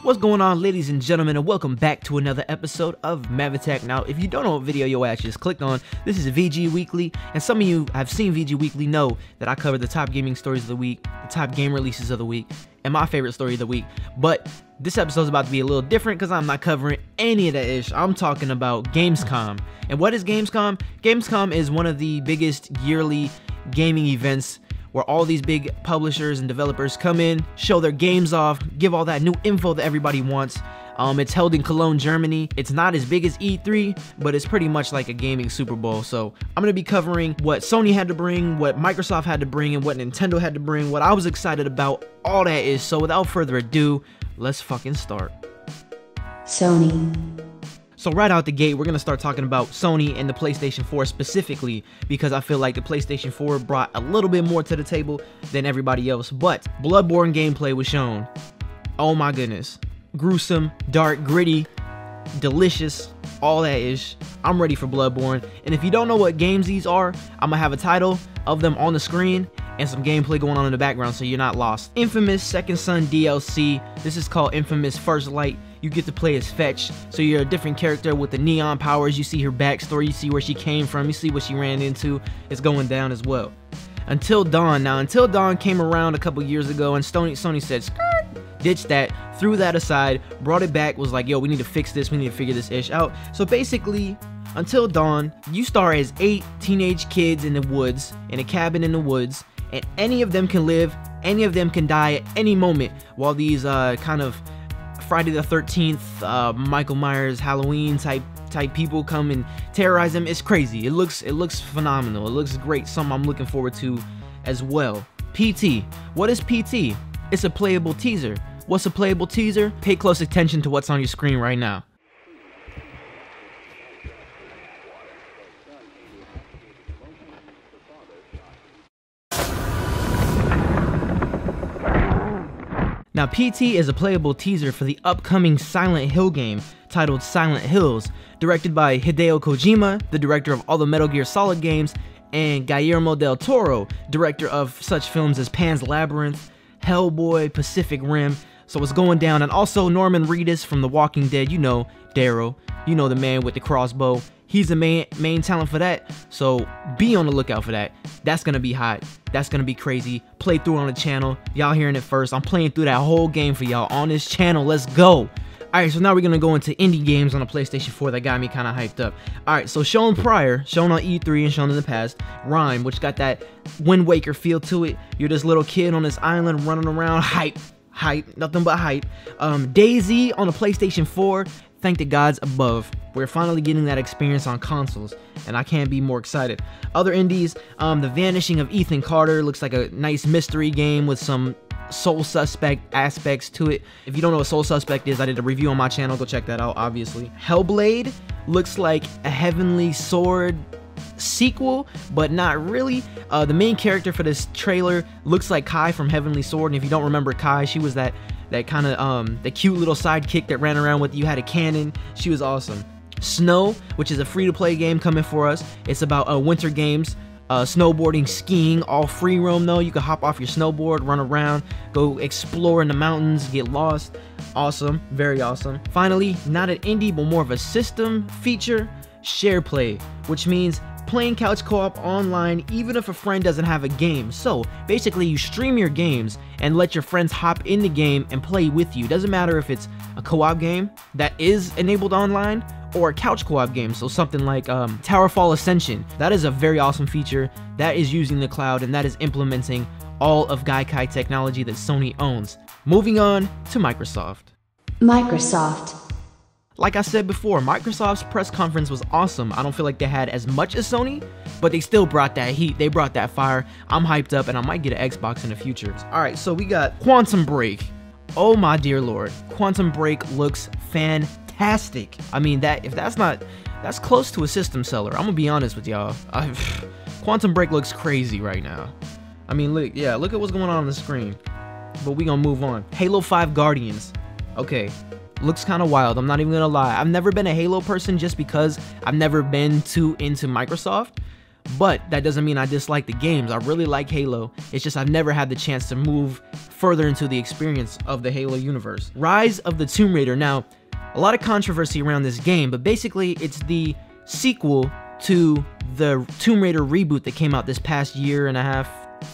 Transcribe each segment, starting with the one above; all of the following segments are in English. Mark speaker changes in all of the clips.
Speaker 1: What's going on, ladies and gentlemen, and welcome back to another episode of MavAttack. Now, if you don't know what video your ass just clicked on, this is VG Weekly, and some of you have seen VG Weekly know that I cover the top gaming stories of the week, the top game releases of the week, and my favorite story of the week. But this episode is about to be a little different because I'm not covering any of that ish. I'm talking about Gamescom. And what is Gamescom? Gamescom is one of the biggest yearly gaming events where all these big publishers and developers come in, show their games off, give all that new info that everybody wants. It's held in Cologne, Germany. It's not as big as E3, but it's pretty much like a gaming Super Bowl. So I'm gonna be covering what Sony had to bring, what Microsoft had to bring, and what Nintendo had to bring, what I was excited about, all that is. So without further ado, let's fucking start.
Speaker 2: Sony.
Speaker 1: So right out the gate, we're going to start talking about Sony and the PlayStation 4 specifically, because I feel like the PlayStation 4 brought a little bit more to the table than everybody else. But Bloodborne gameplay was shown. Oh my goodness. Gruesome, dark, gritty, delicious, all that ish. I'm ready for Bloodborne. And if you don't know what games these are, I'm going to have a title of them on the screen and some gameplay going on in the background so you're not lost. Infamous Second Son DLC. This is called Infamous First Light. You get to play as Fetch, so you're a different character with the neon powers. You see her backstory, you see where she came from, you see what she ran into. It's going down as well. Until Dawn. Now, Until Dawn came around a couple years ago, and Sony said, skirt, ditched that, threw that aside, brought it back, was like, yo, we need to fix this, we need to figure this ish out. So basically, Until Dawn, you star as 8 teenage kids in the woods, in a cabin in the woods, and any of them can live, any of them can die at any moment, while these kind of Friday the 13th, Michael Myers, Halloween type people come and terrorize them. It's crazy. It looks phenomenal. It looks great. Something I'm looking forward to as well. PT. What is PT? It's a playable teaser. What's a playable teaser? Pay close attention to what's on your screen right now. Now, PT is a playable teaser for the upcoming Silent Hill game titled Silent Hills, directed by Hideo Kojima, the director of all the Metal Gear Solid games, and Guillermo del Toro, director of such films as Pan's Labyrinth, Hellboy, Pacific Rim. So it's going down. And also Norman Reedus from The Walking Dead, you know, Daryl, you know, the man with the crossbow. He's the main talent for that, so be on the lookout for that. That's gonna be hot. That's gonna be crazy. Play through on the channel. Y'all hearing it first. I'm playing through that whole game for y'all on this channel. Let's go. Alright, so now we're gonna go into indie games on the PlayStation 4 that got me kind of hyped up. Alright, so shown prior, shown on E3 and shown in the past, Rhyme, which got that Wind Waker feel to it. You're this little kid on this island running around, hype, nothing but hype. DayZ on the PlayStation 4. Thank the gods above. We're finally getting that experience on consoles, and I can't be more excited. Other indies, The Vanishing of Ethan Carter looks like a nice mystery game with some Soul Suspect aspects to it. If you don't know what Soul Suspect is, I did a review on my channel. Go check that out, obviously. Hellblade looks like a Heavenly Sword sequel, but not really. The main character for this trailer looks like Kai from Heavenly Sword, and if you don't remember Kai, she was that kind of the cute little sidekick that ran around with you, had a cannon. She was awesome. Snow, which is a free-to-play game coming for us. It's about winter games, snowboarding, skiing, all free roam though. You can hop off your snowboard, run around, go explore in the mountains, get lost. Awesome, very awesome. Finally, not an indie, but more of a system feature, Share Play, which means playing couch co-op online even if a friend doesn't have a game. So basically you stream your games and let your friends hop in the game and play with you. Doesn't matter if it's a co-op game that is enabled online or a couch co-op game, so something like Towerfall Ascension. That is a very awesome feature that is using the cloud, and that is implementing all of Gaikai technology that Sony owns. Moving on to Microsoft. Like I said before, Microsoft's press conference was awesome. I don't feel like they had as much as Sony, but they still brought that heat. They brought that fire. I'm hyped up, and I might get an Xbox in the future. Alright, so we got Quantum Break. Oh my dear lord. Quantum Break looks fantastic. I mean, that's close to a system seller. I'm gonna be honest with y'all. Quantum Break looks crazy right now. I mean, look at what's going on the screen. But we gonna move on. Halo 5 Guardians. Okay. Looks kind of wild, I'm not even gonna lie. I've never been a Halo person just because I've never been too into Microsoft. but that doesn't mean I dislike the games. I really like Halo. It's just I've never had the chance to move further into the experience of the Halo universe. Rise of the Tomb Raider. Now, a lot of controversy around this game, but basically it's the sequel to the Tomb Raider reboot that came out this past year and a half,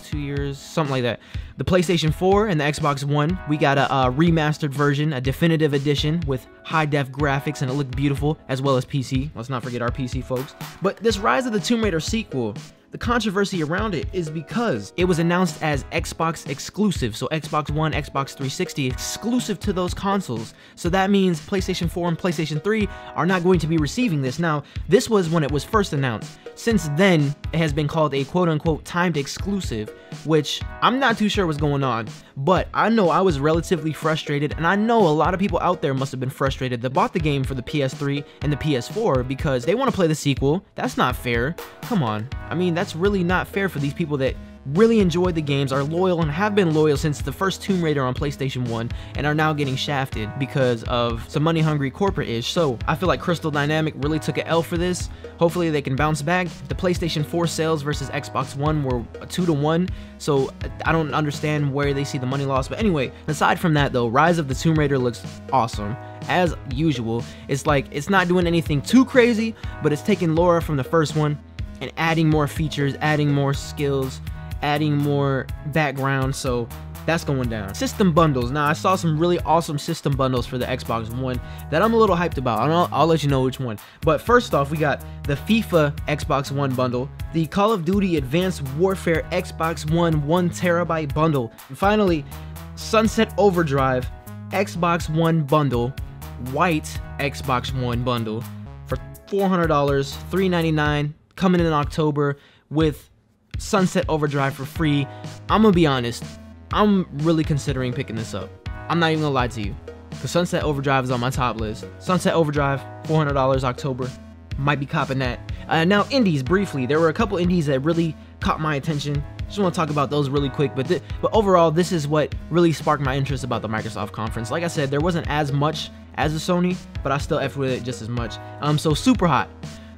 Speaker 1: 2 years, something like that. The PlayStation 4 and the Xbox One, we got a remastered version, a definitive edition with high-def graphics, and it looked beautiful, as well as PC. Let's not forget our PC folks. But this Rise of the Tomb Raider sequel, the controversy around it is because it was announced as Xbox exclusive, so Xbox One, Xbox 360 exclusive to those consoles. So that means PlayStation 4 and PlayStation 3 are not going to be receiving this. Now, this was when it was first announced. Since then, it has been called a quote-unquote timed exclusive, which I'm not too sure what's going on, but I know I was relatively frustrated, and I know a lot of people out there must have been frustrated that bought the game for the PS3 and the PS4 because they want to play the sequel. That's not fair. Come on. I mean, that's really not fair for these people that really enjoyed the games, are loyal, and have been loyal since the first Tomb Raider on PlayStation 1, and are now getting shafted because of some money-hungry corporate-ish. So I feel like Crystal Dynamics really took an L for this. Hopefully they can bounce back. The PlayStation 4 sales versus Xbox One were 2-to-1, so I don't understand where they see the money loss. But anyway, aside from that though, Rise of the Tomb Raider looks awesome. As usual, it's like, it's not doing anything too crazy, but it's taking Laura from the first one and adding more features, adding more skills, adding more background, so that's going down. System bundles. Now, I saw some really awesome system bundles for the Xbox One that I'm a little hyped about. I'll let you know which one. But first off, we got the FIFA Xbox One bundle, the Call of Duty Advanced Warfare Xbox One 1TB bundle, and finally, Sunset Overdrive Xbox One bundle, white Xbox One bundle for $400, $399, coming in October with Sunset Overdrive for free. I'm gonna be honest, I'm really considering picking this up. I'm not even gonna lie to you, because Sunset Overdrive is on my top list. Sunset Overdrive, $400 October, might be copping that. Now indies, briefly, there were a couple indies that really caught my attention. Just want to talk about those really quick, but overall, this is what really sparked my interest about the Microsoft conference. Like I said, there wasn't as much as the Sony, but I still F with it just as much. So Super Hot.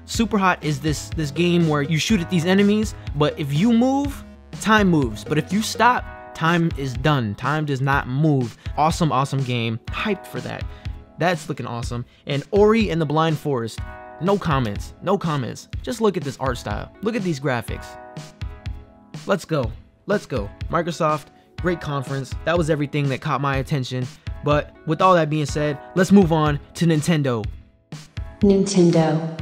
Speaker 1: Super Hot is this game where you shoot at these enemies, but if you move, time moves. But if you stop, time is done. Time does not move. Awesome, awesome game. Hyped for that. That's looking awesome. And Ori and the Blind Forest. No comments. No comments. Just look at this art style. Look at these graphics. Let's go. Let's go. Microsoft, great conference. That was everything that caught my attention. But with all that being said, let's move on to Nintendo.
Speaker 2: Nintendo.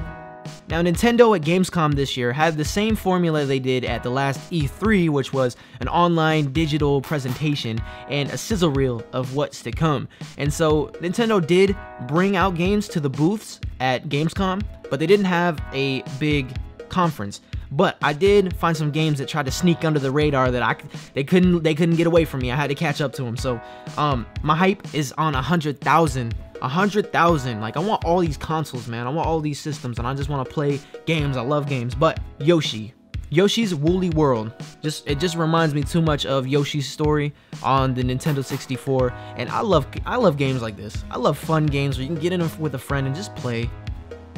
Speaker 1: Now, Nintendo at Gamescom this year had the same formula they did at the last E3, which was an online digital presentation and a sizzle reel of what's to come. And so Nintendo did bring out games to the booths at Gamescom, but they didn't have a big conference. But I did find some games that tried to sneak under the radar that they couldn't get away from me. I had to catch up to them. So my hype is on 100,000. 100,000. Like, I want all these consoles, man. I want all these systems, and I just want to play games. I love games. But Yoshi's Woolly World, it just reminds me too much of Yoshi's Story on the Nintendo 64. And I love games like this. I love fun games where you can get in with a friend and just play.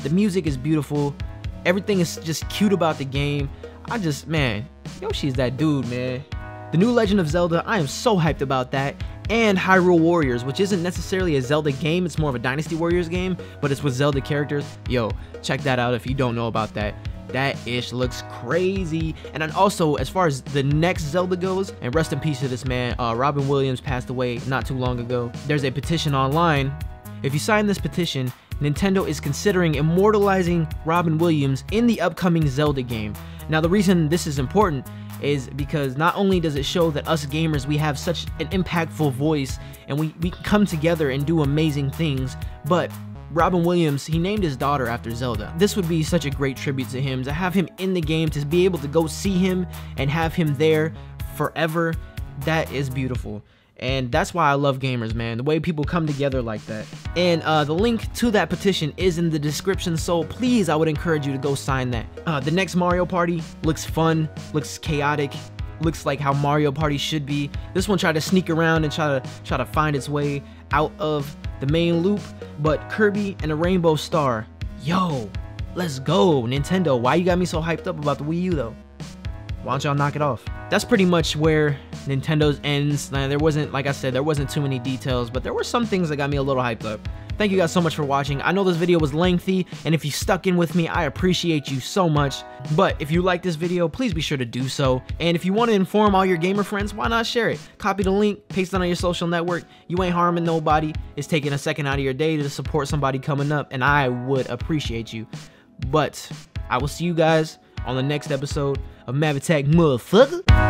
Speaker 1: The music is beautiful. Everything is just cute about the game. Man, Yoshi's that dude, man. The new Legend of Zelda, I am so hyped about that. And Hyrule Warriors, which isn't necessarily a Zelda game, it's more of a Dynasty Warriors game, but it's with Zelda characters. Yo, check that out if you don't know about that. That ish looks crazy. And then also, as far as the next Zelda goes, and rest in peace to this man, Robin Williams passed away not too long ago. There's a petition online. If you sign this petition, Nintendo is considering immortalizing Robin Williams in the upcoming Zelda game. Now, the reason this is important is because not only does it show that us gamers, we have such an impactful voice and we can come together and do amazing things, but Robin Williams, he named his daughter after Zelda. This would be such a great tribute to him, to have him in the game, to be able to go see him and have him there forever. That is beautiful. And that's why I love gamers, man, the way people come together like that. And the link to that petition is in the description, so please, I would encourage you to go sign that. The next Mario Party looks fun, looks chaotic, looks like how Mario Party should be. This one tried to sneak around and try to find its way out of the main loop, but Kirby and a Rainbow Star, yo, Let's go, Nintendo. Why you got me so hyped up about the Wii U though? Why don't y'all knock it off? That's pretty much where Nintendo's ends. Now, there wasn't, like I said, there wasn't too many details, but there were some things that got me a little hyped up. Thank you guys so much for watching. I know this video was lengthy, and if you stuck in with me, I appreciate you so much. But if you like this video, please be sure to do so. And if you want to inform all your gamer friends, why not share it? Copy the link, paste it on your social network. You ain't harming nobody. It's taking a second out of your day to support somebody coming up, and I would appreciate you. But I will see you guys on the next episode of MavAttack, motherfucker.